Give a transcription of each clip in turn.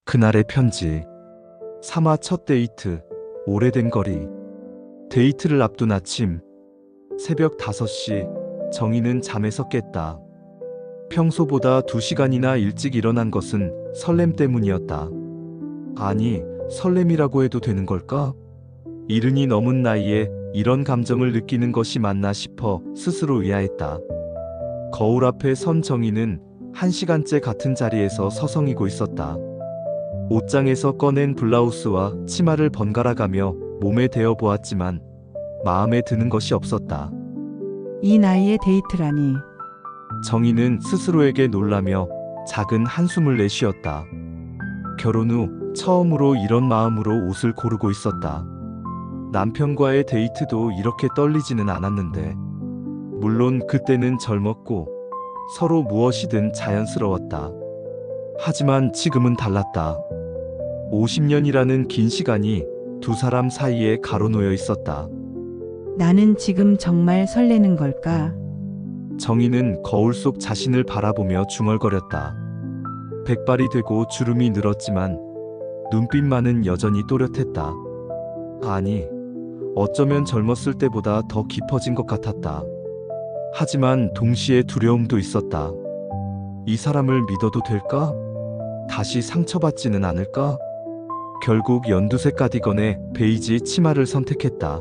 그날의 편지. 3화 첫 데이트. 오래된 거리. 데이트를 앞둔 아침. 새벽 5시. 정희는 잠에서 깼다. 평소보다 2시간이나 일찍 일어난 것은 설렘 때문이었다. 아니, 설렘이라고 해도 되는 걸까? 이른이 넘은 나이에 이런 감정을 느끼는 것이 맞나 싶어 스스로 의아했다. 거울 앞에 선 정희는 1시간째 같은 자리에서 서성이고 있었다. 옷장에서 꺼낸 블라우스와 치마를 번갈아 가며 몸에 대어 보았지만 마음에 드는 것이 없었다. 이 나이에 데이트라니. 정희는 스스로에게 놀라며 작은 한숨을 내쉬었다. 결혼 후 처음으로 이런 마음으로 옷을 고르고 있었다. 남편과의 데이트도 이렇게 떨리지는 않았는데, 물론 그때는 젊었고 서로 무엇이든 자연스러웠다. 하지만 지금은 달랐다. 50년이라는 긴 시간이 두 사람 사이에 가로놓여 있었다. 나는 지금 정말 설레는 걸까? 정희는 거울 속 자신을 바라보며 중얼거렸다. 백발이 되고 주름이 늘었지만 눈빛만은 여전히 또렷했다. 아니, 어쩌면 젊었을 때보다 더 깊어진 것 같았다. 하지만 동시에 두려움도 있었다. 이 사람을 믿어도 될까? 다시 상처받지는 않을까? 결국 연두색 가디건에 베이지 치마를 선택했다.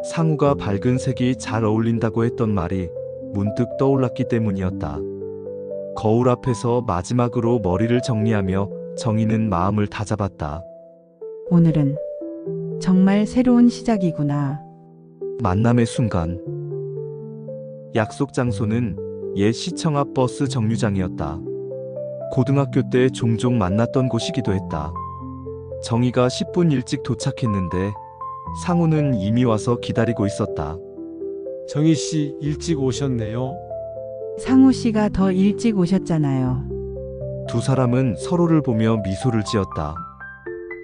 상우가 밝은 색이 잘 어울린다고 했던 말이 문득 떠올랐기 때문이었다. 거울 앞에서 마지막으로 머리를 정리하며 정희는 마음을 다잡았다. 오늘은 정말 새로운 시작이구나. 만남의 순간. 약속 장소는 옛 시청 앞 버스 정류장이었다. 고등학교 때 종종 만났던 곳이기도 했다. 정희가 10분 일찍 도착했는데 상우는 이미 와서 기다리고 있었다. 정희 씨 일찍 오셨네요. 상우 씨가 더 일찍 오셨잖아요. 두 사람은 서로를 보며 미소를 지었다.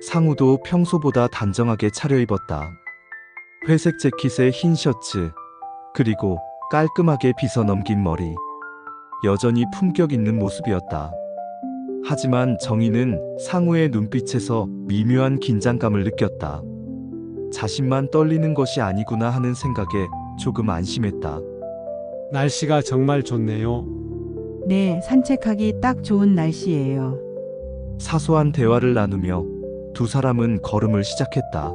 상우도 평소보다 단정하게 차려입었다. 회색 재킷에 흰 셔츠, 그리고 깔끔하게 빗어 넘긴 머리. 여전히 품격 있는 모습이었다. 하지만 정희는 상우의 눈빛에서 미묘한 긴장감을 느꼈다. 자신만 떨리는 것이 아니구나 하는 생각에 조금 안심했다. 날씨가 정말 좋네요. 네, 산책하기 딱 좋은 날씨예요. 사소한 대화를 나누며 두 사람은 걸음을 시작했다.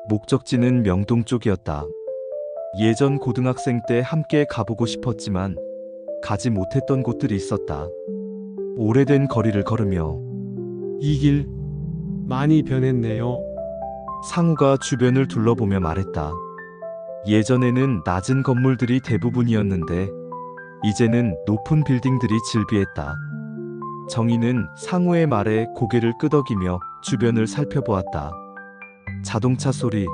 목적지는 명동 쪽이었다. 예전 고등학생 때 함께 가보고 싶었지만 가지 못했던 곳들이 있었다. 오래된 거리를 걸으며 이 길 많이 변했네요. 상우가 주변을 둘러보며 말했다. 예전에는 낮은 건물들이 대부분이었는데 이제는 높은 빌딩들이 즐비했다. 정희는 상우의 말에 고개를 끄덕이며 주변을 살펴보았다. 자동차 소리,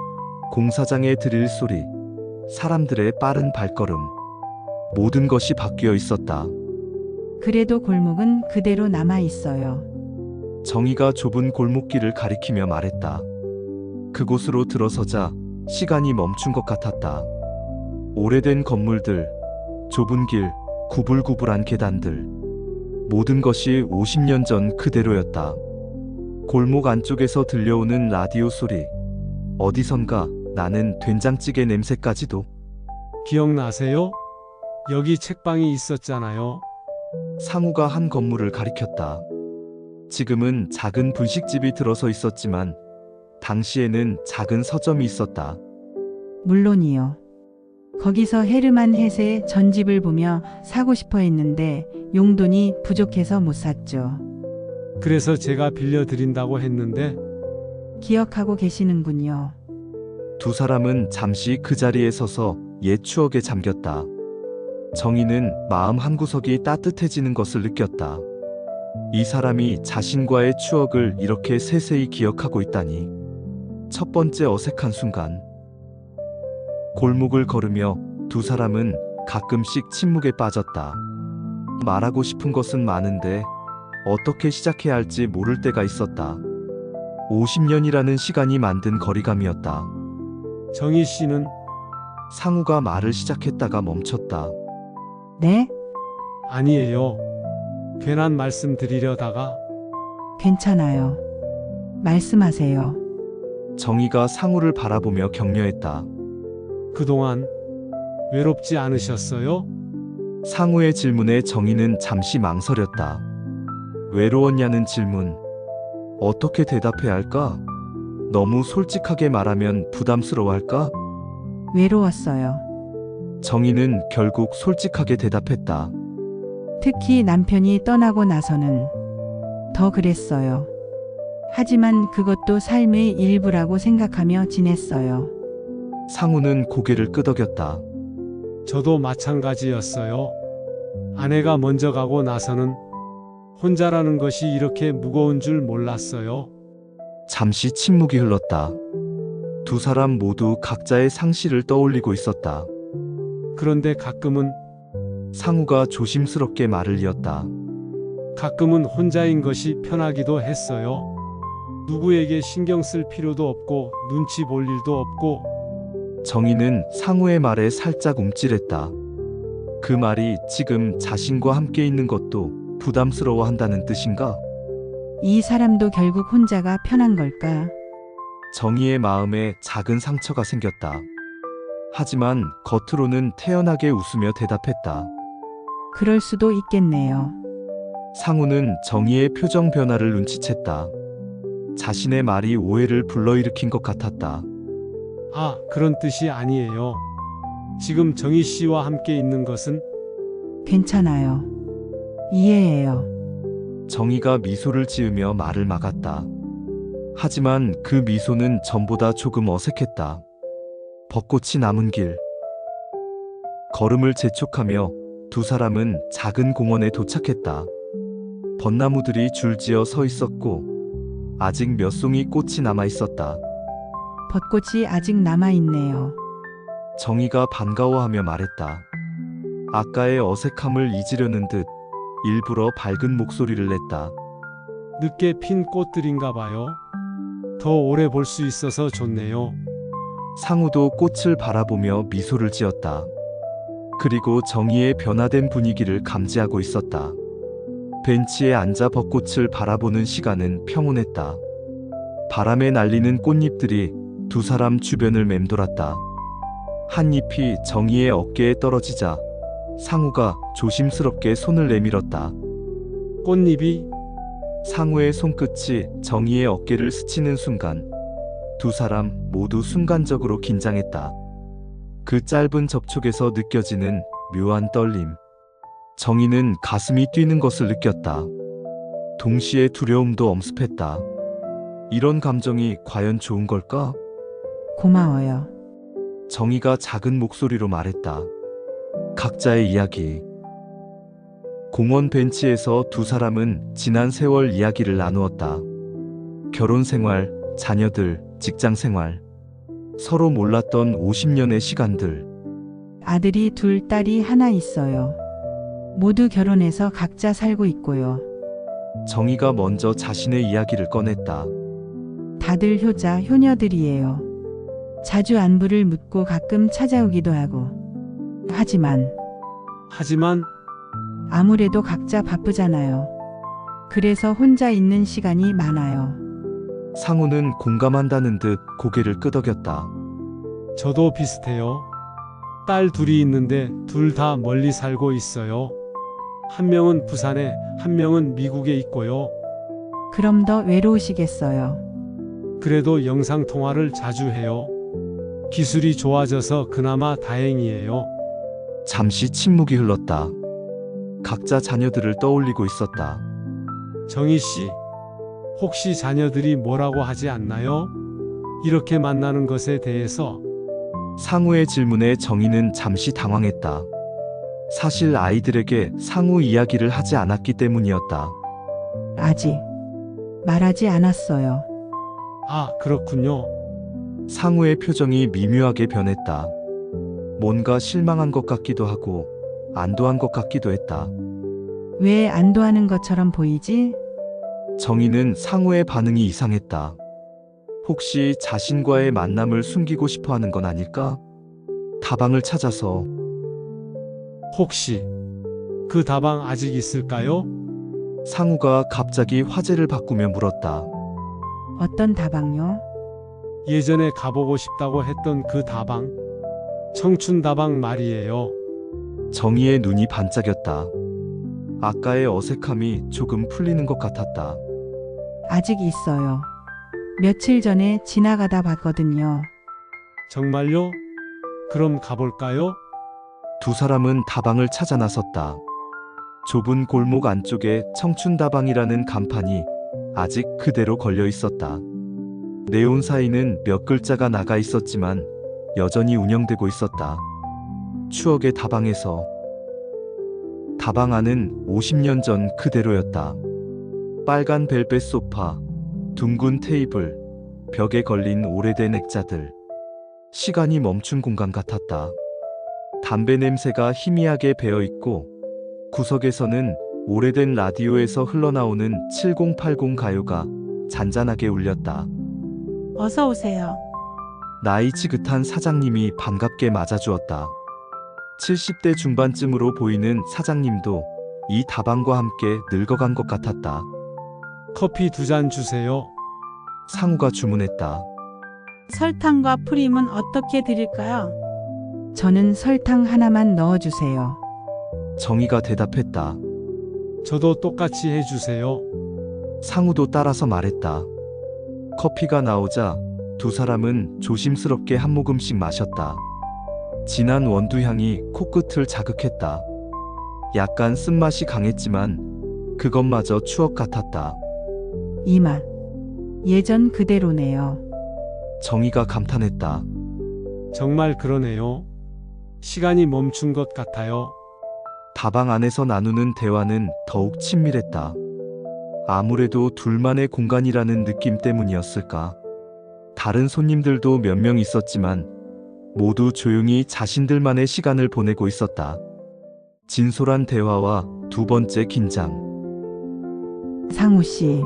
공사장의 드릴 소리, 사람들의 빠른 발걸음. 모든 것이 바뀌어 있었다. 그래도 골목은 그대로 남아 있어요. 정희가 좁은 골목길을 가리키며 말했다. 그곳으로 들어서자 시간이 멈춘 것 같았다. 오래된 건물들, 좁은 길, 구불구불한 계단들. 모든 것이 50년 전 그대로였다. 골목 안쪽에서 들려오는 라디오 소리. 어디선가 나는 된장찌개 냄새까지도. 기억나세요? 여기 책방이 있었잖아요. 상우가 한 건물을 가리켰다. 지금은 작은 분식집이 들어서 있었지만 당시에는 작은 서점이 있었다. 물론이요. 거기서 헤르만 헤세의 전집을 보며 사고 싶어 했는데 용돈이 부족해서 못 샀죠. 그래서 제가 빌려드린다고 했는데 기억하고 계시는군요. 두 사람은 잠시 그 자리에 서서 옛 추억에 잠겼다. 정희는 마음 한구석이 따뜻해지는 것을 느꼈다. 이 사람이 자신과의 추억을 이렇게 세세히 기억하고 있다니. 첫 번째 어색한 순간. 골목을 걸으며 두 사람은 가끔씩 침묵에 빠졌다. 말하고 싶은 것은 많은데 어떻게 시작해야 할지 모를 때가 있었다. 50년이라는 시간이 만든 거리감이었다. 정희 씨는 상우가 말을 시작했다가 멈췄다. 네? 아니에요. 괜한 말씀 드리려다가 괜찮아요. 말씀하세요. 정희가 상우를 바라보며 격려했다. 그동안 외롭지 않으셨어요? 상우의 질문에 정희는 잠시 망설였다. 외로웠냐는 질문. 어떻게 대답해야 할까? 너무 솔직하게 말하면 부담스러워할까? 외로웠어요. 정희는 결국 솔직하게 대답했다. 특히 남편이 떠나고 나서는 더 그랬어요. 하지만 그것도 삶의 일부라고 생각하며 지냈어요. 상우는 고개를 끄덕였다. 저도 마찬가지였어요. 아내가 먼저 가고 나서는 혼자라는 것이 이렇게 무거운 줄 몰랐어요. 잠시 침묵이 흘렀다. 두 사람 모두 각자의 상실을 떠올리고 있었다. 그런데 가끔은 상우가 조심스럽게 말을 이었다. 가끔은 혼자인 것이 편하기도 했어요. 누구에게 신경 쓸 필요도 없고 눈치 볼 일도 없고. 정희는 상우의 말에 살짝 움찔했다. 그 말이 지금 자신과 함께 있는 것도 부담스러워 한다는 뜻인가? 이 사람도 결국 혼자가 편한 걸까? 정희의 마음에 작은 상처가 생겼다. 하지만 겉으로는 태연하게 웃으며 대답했다. 그럴 수도 있겠네요. 상우는 정희의 표정 변화를 눈치챘다. 자신의 말이 오해를 불러일으킨 것 같았다. 아, 그런 뜻이 아니에요. 지금 정희 씨와 함께 있는 것은 괜찮아요. 이해해요. 정희가 미소를 지으며 말을 막았다. 하지만 그 미소는 전보다 조금 어색했다. 벚꽃이 남은 길. 걸음을 재촉하며 두 사람은 작은 공원에 도착했다. 벚나무들이 줄지어 서 있었고 아직 몇 송이 꽃이 남아 있었다. 벚꽃이 아직 남아있네요. 정희가 반가워하며 말했다. 아까의 어색함을 잊으려는 듯 일부러 밝은 목소리를 냈다. 늦게 핀 꽃들인가 봐요. 더 오래 볼 수 있어서 좋네요. 상우도 꽃을 바라보며 미소를 지었다. 그리고 정희의 변화된 분위기를 감지하고 있었다. 벤치에 앉아 벚꽃을 바라보는 시간은 평온했다. 바람에 날리는 꽃잎들이 두 사람 주변을 맴돌았다. 한 잎이 정희의 어깨에 떨어지자 상우가 조심스럽게 손을 내밀었다. 꽃잎이 상우의 손끝이 정희의 어깨를 스치는 순간 두 사람 모두 순간적으로 긴장했다. 그 짧은 접촉에서 느껴지는 묘한 떨림. 정희는 가슴이 뛰는 것을 느꼈다. 동시에 두려움도 엄습했다. 이런 감정이 과연 좋은 걸까? 고마워요. 정희가 작은 목소리로 말했다. 각자의 이야기. 공원 벤치에서 두 사람은 지난 세월 이야기를 나누었다. 결혼 생활, 자녀들, 직장 생활. 서로 몰랐던 50년의 시간들. 아들이 둘, 딸이 하나 있어요. 모두 결혼해서 각자 살고 있고요. 정희가 먼저 자신의 이야기를 꺼냈다. 다들 효자, 효녀들이에요. 자주 안부를 묻고 가끔 찾아오기도 하고. 하지만 아무래도 각자 바쁘잖아요. 그래서 혼자 있는 시간이 많아요. 상우는 공감한다는 듯 고개를 끄덕였다. 저도 비슷해요. 딸 둘이 있는데 둘 다 멀리 살고 있어요. 한 명은 부산에, 한 명은 미국에 있고요. 그럼 더 외로우시겠어요. 그래도 영상 통화를 자주 해요. 기술이 좋아져서 그나마 다행이에요. 잠시 침묵이 흘렀다. 각자 자녀들을 떠올리고 있었다. 정희 씨, 혹시 자녀들이 뭐라고 하지 않나요? 이렇게 만나는 것에 대해서. 상우의 질문에 정희는 잠시 당황했다. 사실 아이들에게 상우 이야기를 하지 않았기 때문이었다. 아직 말하지 않았어요. 아, 그렇군요. 상우의 표정이 미묘하게 변했다. 뭔가 실망한 것 같기도 하고 안도한 것 같기도 했다. 왜 안도하는 것처럼 보이지? 정희는 상우의 반응이 이상했다. 혹시 자신과의 만남을 숨기고 싶어 하는 건 아닐까? 다방을 찾아서. 혹시 그 다방 아직 있을까요? 상우가 갑자기 화제를 바꾸며 물었다. 어떤 다방요? 예전에 가보고 싶다고 했던 그 다방. 청춘 다방 말이에요. 정희의 눈이 반짝였다. 아까의 어색함이 조금 풀리는 것 같았다. 아직 있어요. 며칠 전에 지나가다 봤거든요. 정말요? 그럼 가볼까요? 두 사람은 다방을 찾아 나섰다. 좁은 골목 안쪽에 청춘다방이라는 간판이 아직 그대로 걸려 있었다. 네온 사이는 몇 글자가 나가 있었지만 여전히 운영되고 있었다. 추억의 다방에서. 다방 안은 50년 전 그대로였다. 빨간 벨벳 소파, 둥근 테이블, 벽에 걸린 오래된 액자들. 시간이 멈춘 공간 같았다. 담배 냄새가 희미하게 배어 있고 구석에서는 오래된 라디오에서 흘러나오는 7080 가요가 잔잔하게 울렸다. 어서 오세요. 나이 지긋한 사장님이 반갑게 맞아주었다. 70대 중반쯤으로 보이는 사장님도 이 다방과 함께 늙어간 것 같았다. 커피 2잔 주세요. 상우가 주문했다. 설탕과 프림은 어떻게 드릴까요? 저는 설탕 하나만 넣어주세요. 정희가 대답했다. 저도 똑같이 해주세요. 상우도 따라서 말했다. 커피가 나오자 두 사람은 조심스럽게 한 모금씩 마셨다. 진한 원두향이 코끝을 자극했다. 약간 쓴맛이 강했지만 그것마저 추억 같았다. 이 맛. 예전 그대로네요. 정희가 감탄했다. 정말 그러네요. 시간이 멈춘 것 같아요. 다방 안에서 나누는 대화는 더욱 친밀했다. 아무래도 둘만의 공간이라는 느낌 때문이었을까. 다른 손님들도 몇 명 있었지만 모두 조용히 자신들만의 시간을 보내고 있었다. 진솔한 대화와 두 번째 긴장. 상우 씨,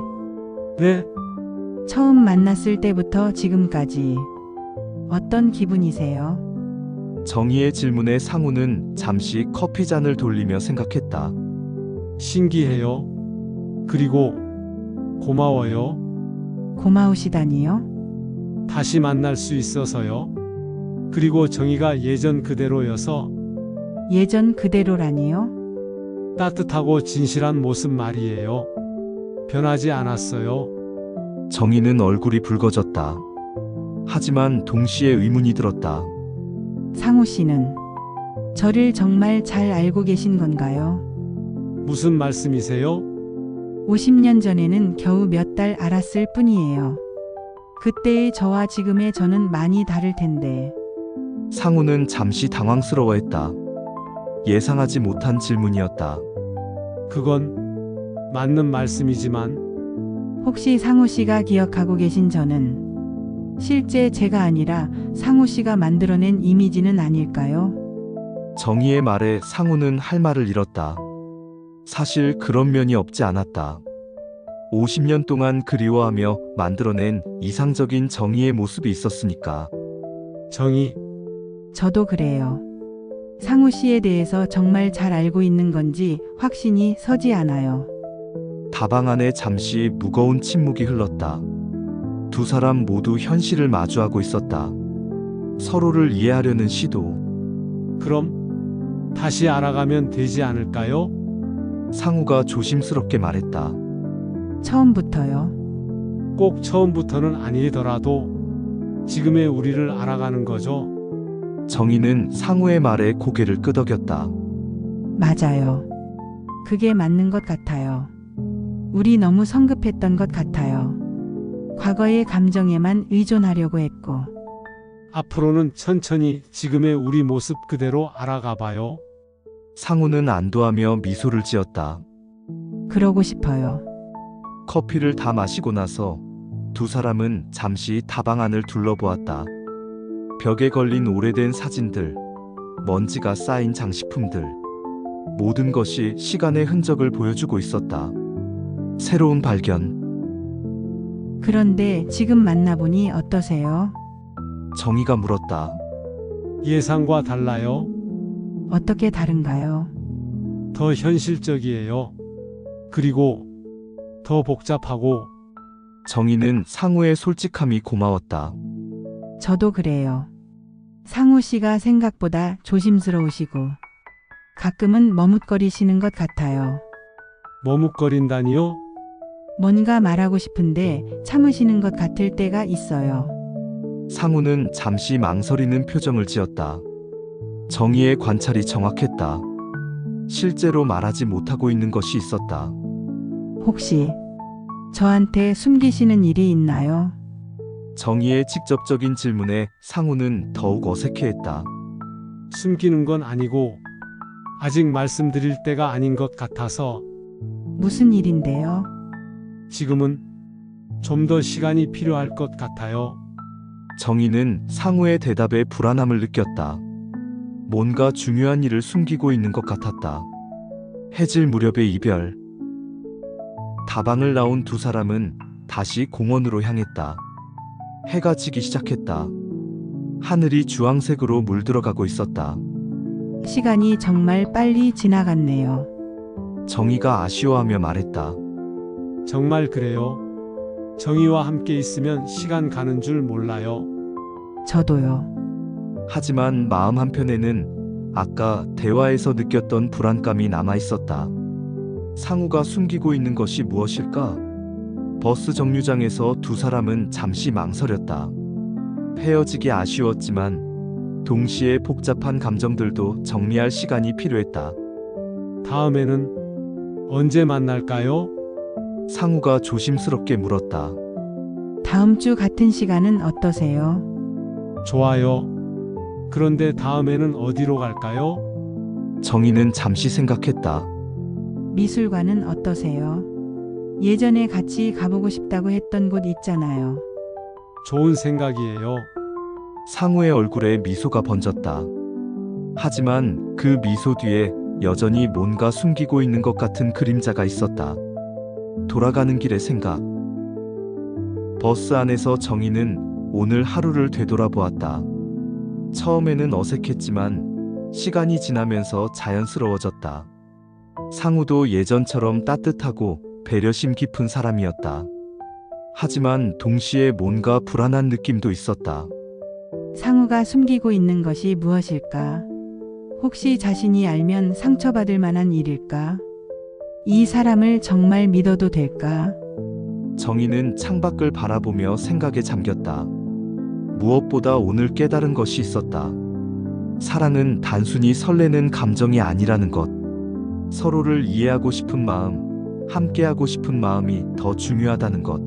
네, 처음 만났을 때부터 지금까지 어떤 기분이세요? 정희의 질문에 상우는 잠시 커피잔을 돌리며 생각했다. 신기해요. 그리고 고마워요. 고마우시다니요? 다시 만날 수 있어서요. 그리고 정의가 예전 그대로여서 예전 그대로라니요? 따뜻하고 진실한 모습 말이에요. 변하지 않았어요. 정희는 얼굴이 붉어졌다. 하지만 동시에 의문이 들었다. 상우 씨는 저를 정말 잘 알고 계신 건가요? 무슨 말씀이세요? 50년 전에는 겨우 몇 달 알았을 뿐이에요. 그때의 저와 지금의 저는 많이 다를 텐데. 상우는 잠시 당황스러워했다. 예상하지 못한 질문이었다. 그건 맞는 말씀이지만 혹시 상우 씨가 기억하고 계신 저는 실제 제가 아니라 상우 씨가 만들어낸 이미지는 아닐까요? 정희의 말에 상우는 할 말을 잃었다. 사실 그런 면이 없지 않았다. 50년 동안 그리워하며 만들어낸 이상적인 정희의 모습이 있었으니까. 정의, 저도 그래요. 상우 씨에 대해서 정말 잘 알고 있는 건지 확신이 서지 않아요. 다방 안에 잠시 무거운 침묵이 흘렀다. 두 사람 모두 현실을 마주하고 있었다. 서로를 이해하려는 시도. 그럼 다시 알아가면 되지 않을까요? 상우가 조심스럽게 말했다. 처음부터요. 꼭 처음부터는 아니더라도 지금의 우리를 알아가는 거죠. 정희는 상우의 말에 고개를 끄덕였다. 맞아요. 그게 맞는 것 같아요. 우리 너무 성급했던 것 같아요. 과거의 감정에만 의존하려고 했고. 앞으로는 천천히 지금의 우리 모습 그대로 알아가 봐요. 상우는 안도하며 미소를 지었다. 그러고 싶어요. 커피를 다 마시고 나서 두 사람은 잠시 다방 안을 둘러보았다. 벽에 걸린 오래된 사진들, 먼지가 쌓인 장식품들, 모든 것이 시간의 흔적을 보여주고 있었다. 새로운 발견. 그런데 지금 만나보니 어떠세요? 정희가 물었다. 예상과 달라요. 어떻게 다른가요? 더 현실적이에요. 그리고 더 복잡하고 정희는 상우의 솔직함이 고마웠다. 저도 그래요. 상우 씨가 생각보다 조심스러우시고 가끔은 머뭇거리시는 것 같아요. 머뭇거린다니요? 뭔가 말하고 싶은데 참으시는 것 같을 때가 있어요. 상우는 잠시 망설이는 표정을 지었다. 정희의 관찰이 정확했다. 실제로 말하지 못하고 있는 것이 있었다. 혹시 저한테 숨기시는 일이 있나요? 정희의 직접적인 질문에 상우는 더욱 어색해했다. 숨기는 건 아니고 아직 말씀드릴 때가 아닌 것 같아서 무슨 일인데요? 지금은 좀 더 시간이 필요할 것 같아요. 정희는 상우의 대답에 불안함을 느꼈다. 뭔가 중요한 일을 숨기고 있는 것 같았다. 해질 무렵의 이별. 다방을 나온 두 사람은 다시 공원으로 향했다. 해가 지기 시작했다. 하늘이 주황색으로 물들어가고 있었다. 시간이 정말 빨리 지나갔네요. 정희가 아쉬워하며 말했다. 정말 그래요. 정희와 함께 있으면 시간 가는 줄 몰라요. 저도요. 하지만 마음 한편에는 아까 대화에서 느꼈던 불안감이 남아 있었다. 상우가 숨기고 있는 것이 무엇일까? 버스 정류장에서 두 사람은 잠시 망설였다. 헤어지기 아쉬웠지만 동시에 복잡한 감정들도 정리할 시간이 필요했다. 다음에는 언제 만날까요? 상우가 조심스럽게 물었다. 다음 주 같은 시간은 어떠세요? 좋아요. 그런데 다음에는 어디로 갈까요? 정희는 잠시 생각했다. 미술관은 어떠세요? 예전에 같이 가보고 싶다고 했던 곳 있잖아요. 좋은 생각이에요. 상우의 얼굴에 미소가 번졌다. 하지만 그 미소 뒤에 여전히 뭔가 숨기고 있는 것 같은 그림자가 있었다. 돌아가는 길의 생각. 버스 안에서 정희는 오늘 하루를 되돌아보았다. 처음에는 어색했지만 시간이 지나면서 자연스러워졌다. 상우도 예전처럼 따뜻하고 배려심 깊은 사람이었다. 하지만 동시에 뭔가 불안한 느낌도 있었다. 상우가 숨기고 있는 것이 무엇일까? 혹시 자신이 알면 상처받을 만한 일일까? 이 사람을 정말 믿어도 될까? 정희는 창밖을 바라보며 생각에 잠겼다. 무엇보다 오늘 깨달은 것이 있었다. 사랑은 단순히 설레는 감정이 아니라는 것. 서로를 이해하고 싶은 마음, 함께하고 싶은 마음이 더 중요하다는 것.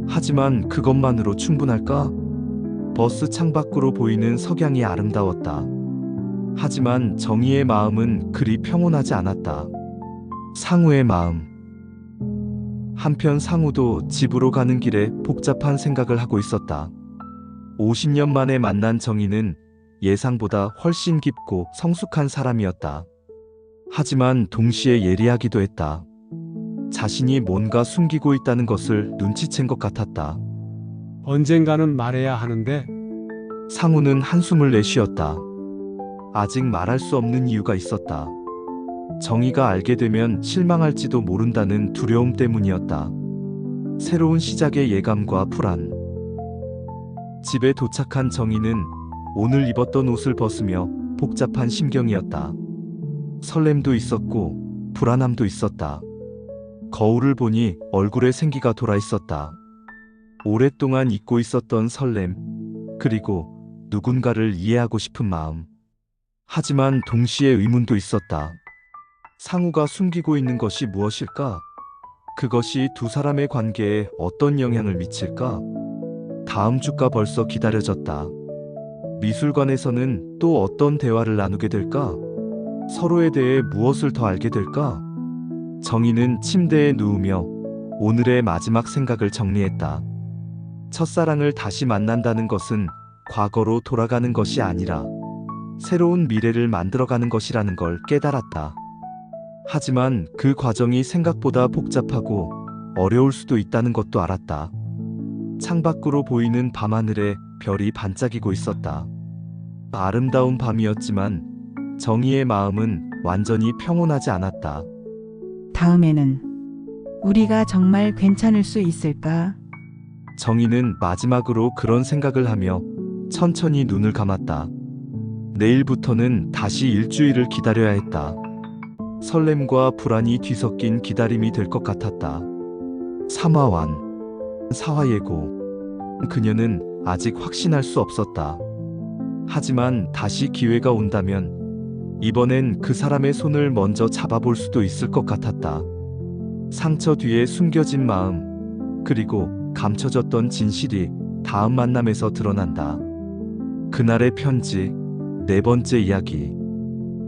하지만 그것만으로 충분할까? 버스 창밖으로 보이는 석양이 아름다웠다. 하지만 정희의 마음은 그리 평온하지 않았다. 상우의 마음. 한편 상우도 집으로 가는 길에 복잡한 생각을 하고 있었다. 50년 만에 만난 정희는 예상보다 훨씬 깊고 성숙한 사람이었다. 하지만 동시에 예리하기도 했다. 자신이 뭔가 숨기고 있다는 것을 눈치챈 것 같았다. 언젠가는 말해야 하는데 상우는 한숨을 내쉬었다. 아직 말할 수 없는 이유가 있었다. 정희가 알게 되면 실망할지도 모른다는 두려움 때문이었다. 새로운 시작의 예감과 불안. 집에 도착한 정희는 오늘 입었던 옷을 벗으며 복잡한 심경이었다. 설렘도 있었고 불안함도 있었다. 거울을 보니 얼굴에 생기가 돌아 있었다. 오랫동안 잊고 있었던 설렘, 그리고 누군가를 이해하고 싶은 마음. 하지만 동시에 의문도 있었다. 상우가 숨기고 있는 것이 무엇일까? 그것이 두 사람의 관계에 어떤 영향을 미칠까? 다음 주가 벌써 기다려졌다. 미술관에서는 또 어떤 대화를 나누게 될까? 서로에 대해 무엇을 더 알게 될까? 정희는 침대에 누우며 오늘의 마지막 생각을 정리했다. 첫사랑을 다시 만난다는 것은 과거로 돌아가는 것이 아니라 새로운 미래를 만들어가는 것이라는 걸 깨달았다. 하지만 그 과정이 생각보다 복잡하고 어려울 수도 있다는 것도 알았다. 창밖으로 보이는 밤하늘에 별이 반짝이고 있었다. 아름다운 밤이었지만 정희의 마음은 완전히 평온하지 않았다. 다음에는 우리가 정말 괜찮을 수 있을까? 정희는 마지막으로 그런 생각을 하며 천천히 눈을 감았다. 내일부터는 다시 일주일을 기다려야 했다. 설렘과 불안이 뒤섞인 기다림이 될 것 같았다. 삼화완, 사화예고. 그녀는 아직 확신할 수 없었다. 하지만 다시 기회가 온다면 이번엔 그 사람의 손을 먼저 잡아볼 수도 있을 것 같았다. 상처 뒤에 숨겨진 마음, 그리고 감춰졌던 진실이 다음 만남에서 드러난다. 그날의 편지, 네 번째 이야기.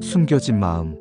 숨겨진 마음.